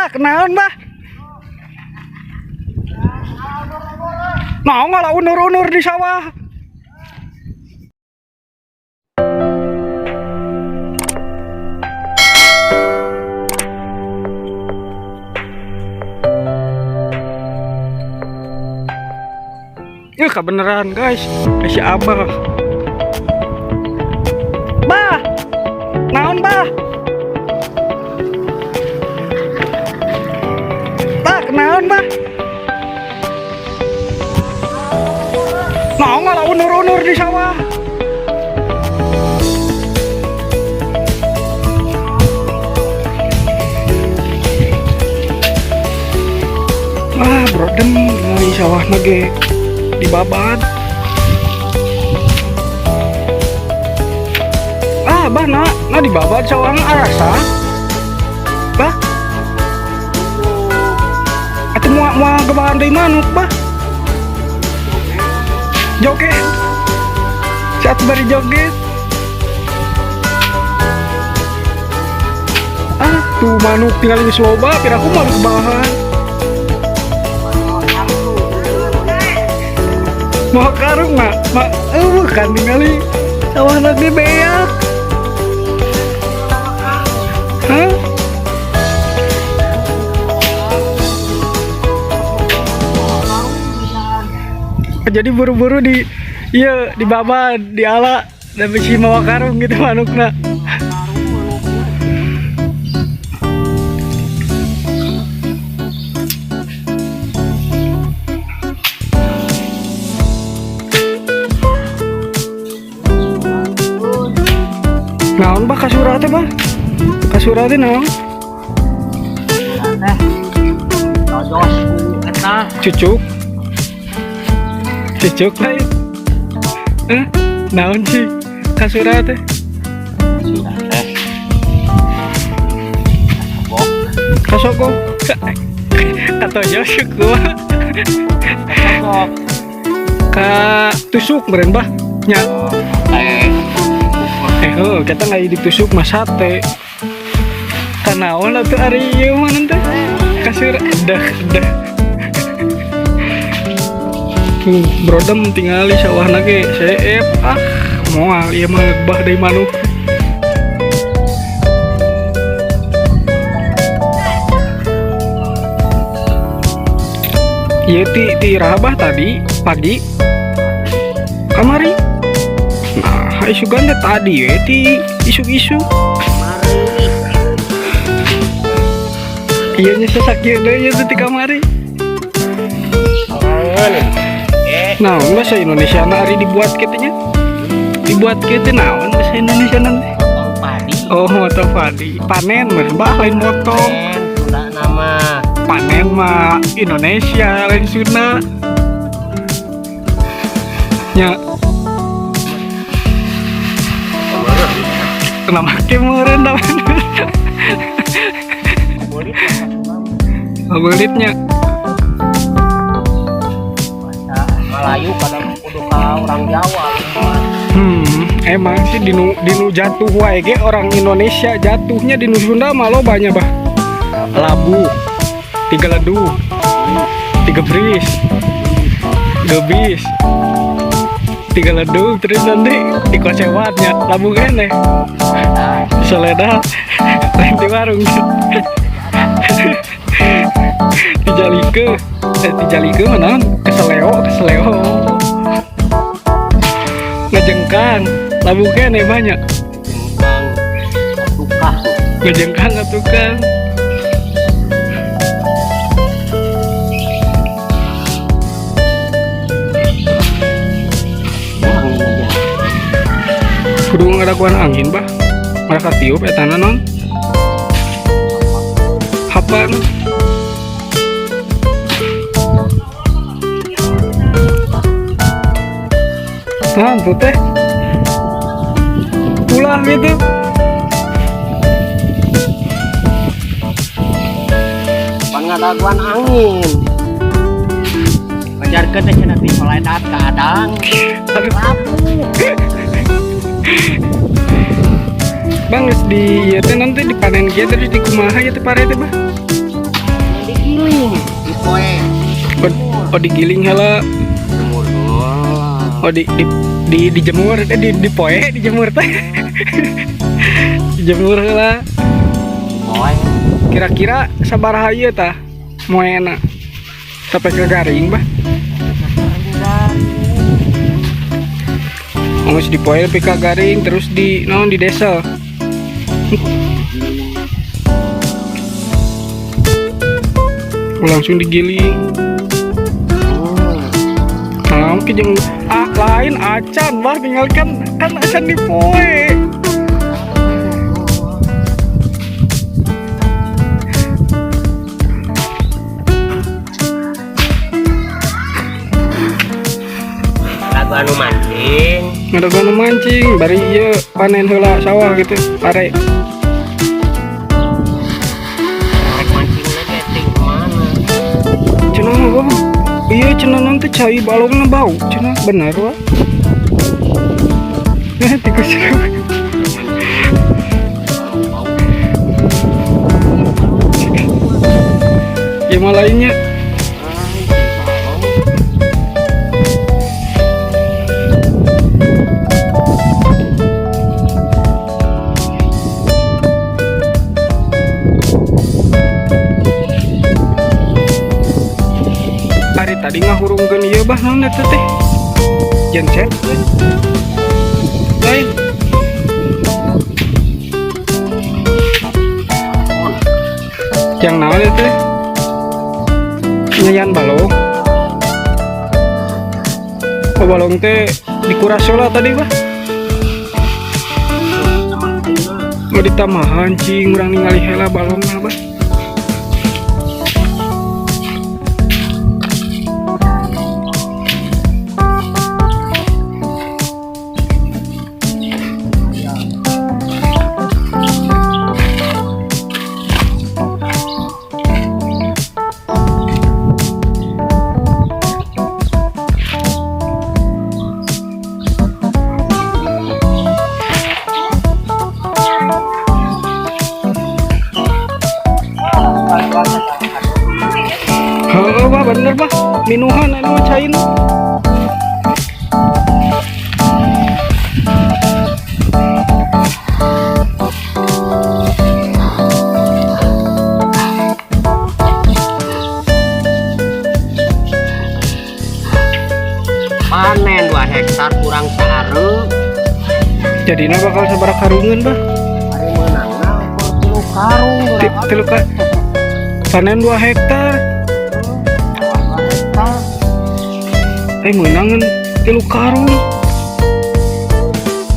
Bah, kenaon bah? Mau nggak lah unur-unur di sawah? Ya kebenaran guys, si Abah. Bah, naon bah? Bah, kenaon bah? Mau nggak lah unur-unur di sawah? Wah, brodem di sawah nage dibabat. Bah na dibabat sawah arasa. Bah, atuh mau kebahan dari manuk bah? Joget, saat bari joget. Tuh manuk tinggal di loba, piraku mau kebahan. Mau karung mak, bukan tinggali sawah lagi beak. Hah? Jadi buru-buru di iya di baba di ala dan bisi mawa karung gitu manukna. Naon bah kasura teh bah? Kasura teh naon? Tojos eta Cucuk. Cucuk lain. Naon sih kasura teh? Kasogok. Atau josuk gua. Ka tusuk meureun bah nya. Kita nggak ditusuk mas sate. Kanaon lah tuh ari ieu mah nanti kasura dah. Brodem tinggali sawah nage seep moal ieu mah bah dari manuk. Ieu ti rabah tadi pagi kamari. Nah, isugan teh tadi we ti isu-isu. Ieu nya sasakieu deui teh ti kamari. Nah, bahasa Indonesia ari dibuat kitanya. Dibuat kitu naon bahasa Indonesia nanti? padi. Oh, motong padi. Panen mah bah lain motong. Sunda nama. Panen mah Indonesia lain Sunda. Nya. Kenapa kemeureun da? Bolitnya. Melayu kadang kudu ka orang Jawa. Emang sih dinu jatuh wae ge orang Indonesia jatuhnya di Sunda malah banyak bah. Labu, 3 ledu, 3 bris, gebis, 3 ledu terus nanti di kocewatnya labu kene. Seledah lain di warung. Dijalike mana keseleo ngejengkang labu kene banyak ngejengkang tukang kudu ngadaguan angin bah mereka tiup etana non hapan. Nah, tuh teh pulang gitu. Pengadaguan angin. Ngajarkeun teh cenah ti paledat kadang. Bang, di ya nanti dipanen gitu terus dikumaha ya teh pare teh bah. poe. Oh digiling heula. Jemur. Oh dijemur di poe dijemur teh. Dijemur heula. Poe. Kira-kira sabaraha ieu tah moena? Sampai ke garing bah. Ngus di poe tapi ka garing terus di naon di desa. Langsung digiling. Nah, mungkin yang lain acan bah tinggal kan acan di poe. Lagu anu mancing. Ada guna mancing, bari ieu panen heula sawah gitu, pare. Rek mancingnya getting kemana? Cenah mah bah. Iya cenah nanti cai balongna bau, cenah bener wah. Nah, tikus. Ya mah lainnya. Hari tadi ngahurungkeun ieu bah naon eta teh? Genset. Lain. Yang naon eta teh? Nyayan balong. Oh balong teh dikuras heula tadi bah. Mau ditamahan cing urang ningali heula balongna bah. Heeh bah bener bah, minuhan anu mah cain. Panen 2 hektar kurang saareu. Jadina bakal sabaraha karungeun bah? Ari meunangna 3 karung. Tilu ka. Panen 2 hektar. Meunangan 3 karung.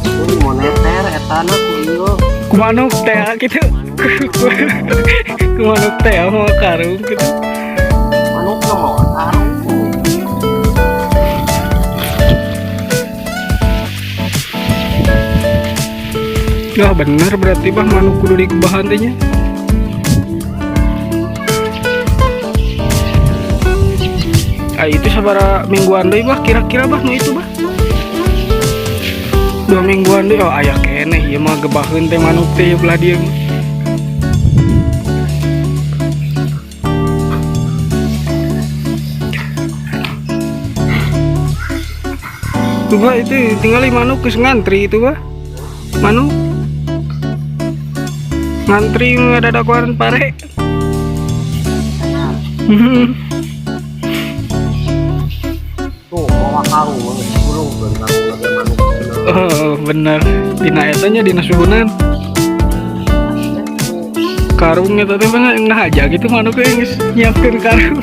Kudu moneter etana ku ieu. Ku manuk teh kitu. Ku manuk teh mau karung kitu. Manukna mau karung. Lah bener berarti bah manuk kudu dikubahan teh nya. Itu sabaraha mingguan deui bah kira-kira bah nu itu bah 2 mingguan deui. Oh aya keneh ieu mah gebaheun teh manuk teh belah dieu mah. Tuh bah itu tinggal manuk geus ngantri itu bah. Manuk ngantri ngadadak waran pare. Tuh bawa karung gulung karung lagi manuk. Oh bener, dina etanya dina suhunan karungnya tadi mana yang aja gitu manuknya yang nyiapkan karung.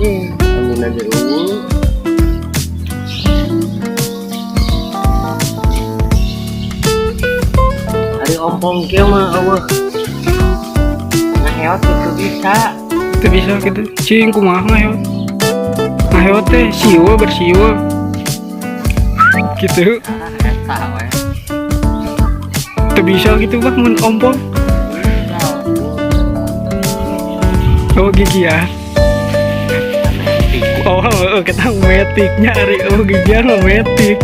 Angin aja ini. Hari ompong kieu mah eueuh. Ngaheot itu bisa. Itu bisa gitu, cing kumaha ngaheot. Ngaheot teh siwa bersiwa gitu. Eta we. Itu bisa gitu bah mun ompong. Oh gigian. Oh kita metiknya hari oh gigian mah metik.